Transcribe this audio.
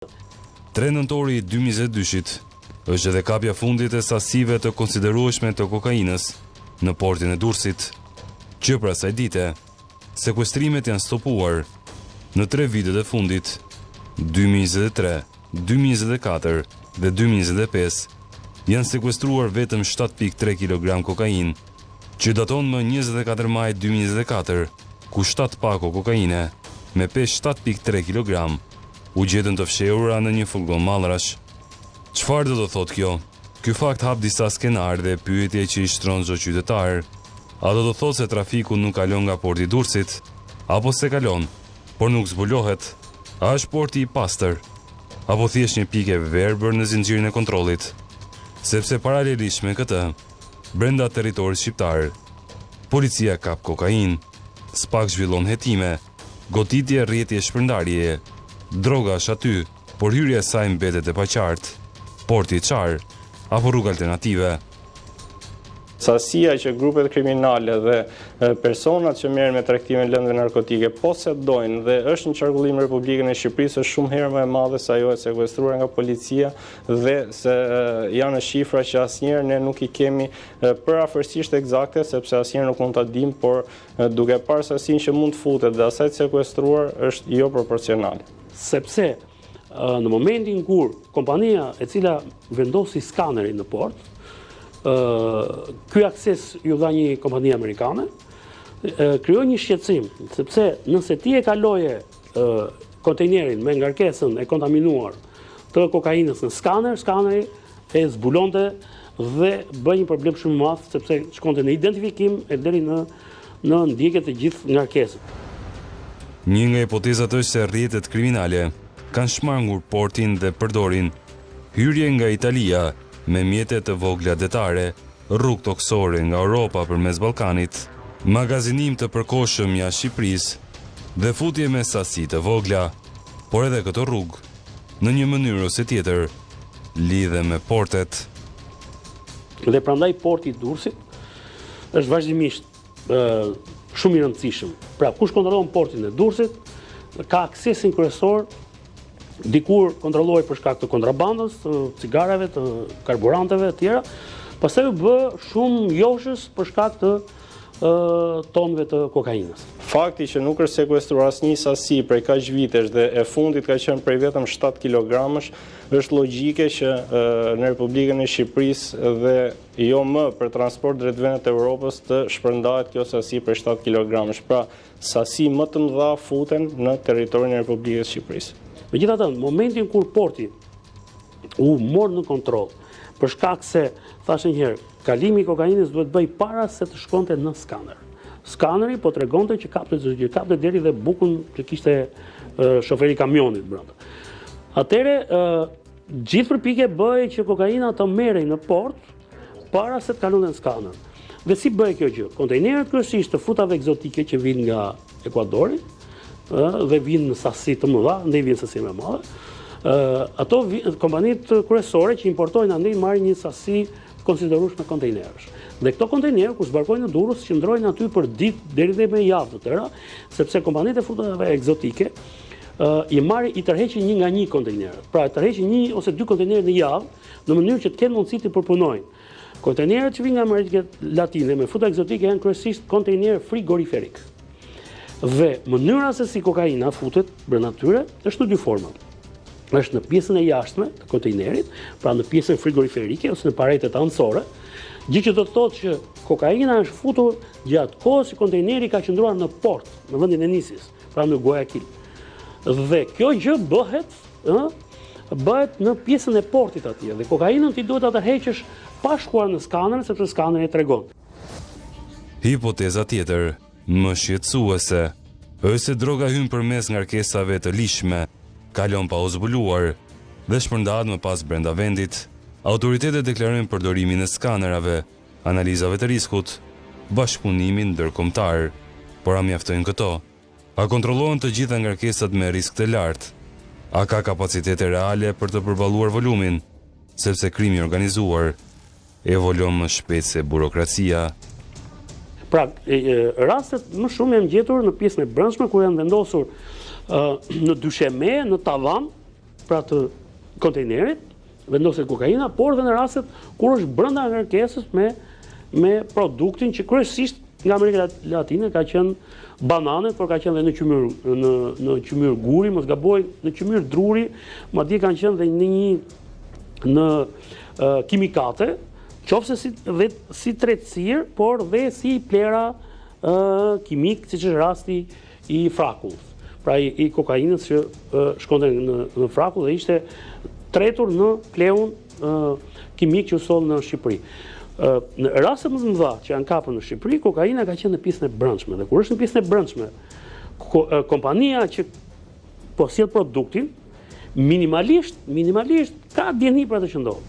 3 nëntori 2022 është edhe kapja fundit e sasive të konsiderueshme të kokainës në portin e Durrësit, që pra asaj dite, sekuestrimet janë stopuar në 3 vitet e fundit, 2023, 2024 dhe 2025, janë sekuestruar vetëm 7.3 kg kokain, që daton më 24 maj 2024, ku 7 pako kokaine me peshë 7.3 kg u gjetën të fshehura në një furgon mallrash. Çfarë do të thotë kjo? Ky fakt hap disa skenar dhe pyetje që i shtron çdo qytetar. A do të thotë se trafiku nuk kalon nga porti i Durrësit, apo se kalon, por nuk zbulohet? A është porti i pastër, apo thjesht një pikë e verbër në zinxhirin e kontrollit? Sepse paralelisht me këtë, brenda territorit shqiptar, policia kap kokain, spak zhvillon hetime, goditje rrjetje shpërndarjeje, droga është aty, por hyrja e saj mbetet e paqartë. Porti i çar apo rrugë alternative. Sasia që grupet kriminale dhe personat që merren me tregtimin e lëndëve narkotike posedojnë dhe është në qarkullim në Republikën e Shqipërisë është shumë herë më e madhe se ajo e sekuestruar nga policia dhe se janë shifra që asnjëherë ne nuk i kemi përafërsisht eksakte sepse asnjëherë nuk mund ta dim, por duke parë sasinë që mund të futet dhe asaj të sekuestruar është jo proporcionale. Sepse në momentin kur kompania e cila vendosi skanerin në port, ky akses ju dha një kompani amerikane, krijoi një shqetësim, sepse nëse ti e kaloje kontejnerin me ngarkesën e kontaminuar të kokainës në skaner, skaneri e zbulonte dhe bëj një problem shumë madh sepse shkonte në identifikim e deri në ndjekje të gjithë ngarkesën. Një nga hipotezat është se rrjetet kriminale kanë shmangur portin dhe përdorin hyrje nga Italia me mjete të vogla detare, rrugë toksore nga Europa përmes Ballkanit, magazinim të përkohshëm jashtë Shqipërisë dhe futje me sasi të vogla, por edhe këto rrugë në një mënyrë ose tjetër lidhe me portet. Dhe prandaj porti i Durrësit është vazhdimisht shumë i rëndësishëm. Pra, kush kontrollon portin e Durrësit ka aksesin kryesor. Dikur kontrollohej për shkak të kontrabandës, të cigareve, të karburanteve e tjera, pastaj u bë shumë joshës për shkak të tonëve të kokainës. Fakti që nuk është sekuestruar asnjë sasi prej kaq vitesh dhe e fundit ka qenë prej vetëm 7 kg është logjike që në Republikën e Shqipërisë dhe jo më për transport drejt vendet e Europës të shpërndahet kjo sasi prej 7 kg. Pra, sasi më të mëdha futen në territorin e Republikës së Shqipërisë. Megjithatë, në momentin kur porti u mor në kontroll, për shkak se, thashë një herë, kalimi i kokainës duhet bëj para se të shkonte në skaner. Skaneri po tregonte që kapte deri dhe bukun që kishte shoferi kamionit brenda. Atëre, gjithë përpjekje bëhej që kokaina të merrej në port para se të kalonte në skaner. Dhe si bëhej kjo gjë? Kontejnerët kryesisht të futave egzotike që vijnë nga Ekuadori, dhe vinë në sasi të mëdha, ndaj vinë sasi më madhe. Ato kompanitë kryesore që importojnë andaj marrin një sasi konsiderueshme kontejnerësh. Dhe këto kontejnerë kur zbarkojnë në Durrës qëndrojnë aty për ditë deri dhe me javë të tëra, sepse kompanitë e futave egzotike i tërheqin një nga një kontejner. Pra tërheqin 1 ose 2 kontejnerë në javë në mënyrë që të kenë mundësi të përpunojnë. Kontejnerët që vinë nga Amerika Latine me futa egzotike janë kryesisht kontejnerë frigoriferik. Dhe mënyra se si kokaina futet brenda tyre është në 2 forma. Është në pjesën e jashtme të kontejnerit, pra në pjesën frigoriferike ose në paretet anësore, gjë që do të thotë që kokaina është futur gjatë kohës që kontejneri ka qëndruar në port, në vendin e nisjes, pra në Guayaquil. Dhe kjo gjë bëhet në pjesën e portit atje dhe kokainën ti duhet ta tërheqësh pa shkuar në skaner sepse skaneri e tregon. Hipoteza tjetër më shqetësuese është se droga hyn përmes ngarkesave të lishme, kalon pa u zbuluar dhe shpërndahet më pas brenda vendit. Autoritetet deklarojnë përdorimin e skanerave, analizave të riskut, bashkëpunimin ndërkombëtar, por a mjaftojnë këto? A kontrollohen të gjitha ngarkesat me risk të lartë? A ka kapacitete reale për të përballuar volumin, sepse krimi organizuar evolon më shpejt se burokracia? Pra, rastet më shumë janë gjetur në pjesën e brendshme kur janë vendosur në dysheme, në tavan, pra të kontejnerit, vendoset kokaina, por dhe në rastet kur është brenda ngarkesës me produktin që kryesisht nga Amerika Latine ka qenë bananet, por ka qenë dhe në qymyr guri, mos gaboj, në qymyr druri, madje kanë qenë dhe në kimikate, qofse si tretësir, por dhe si plera kimik, siç është rasti i frakullit. Pra i kokainës që shkonte në frakull dhe ishte tretur në pleun kimik që usol në Shqipëri. Në rastet më të mëdha që janë kapur në Shqipëri, kokaina ka qenë në pjesën e brendshme. Dhe kur është në pjesën e brendshme, kompania që po sjell produktin minimalisht ka dieni për atë që ndodh.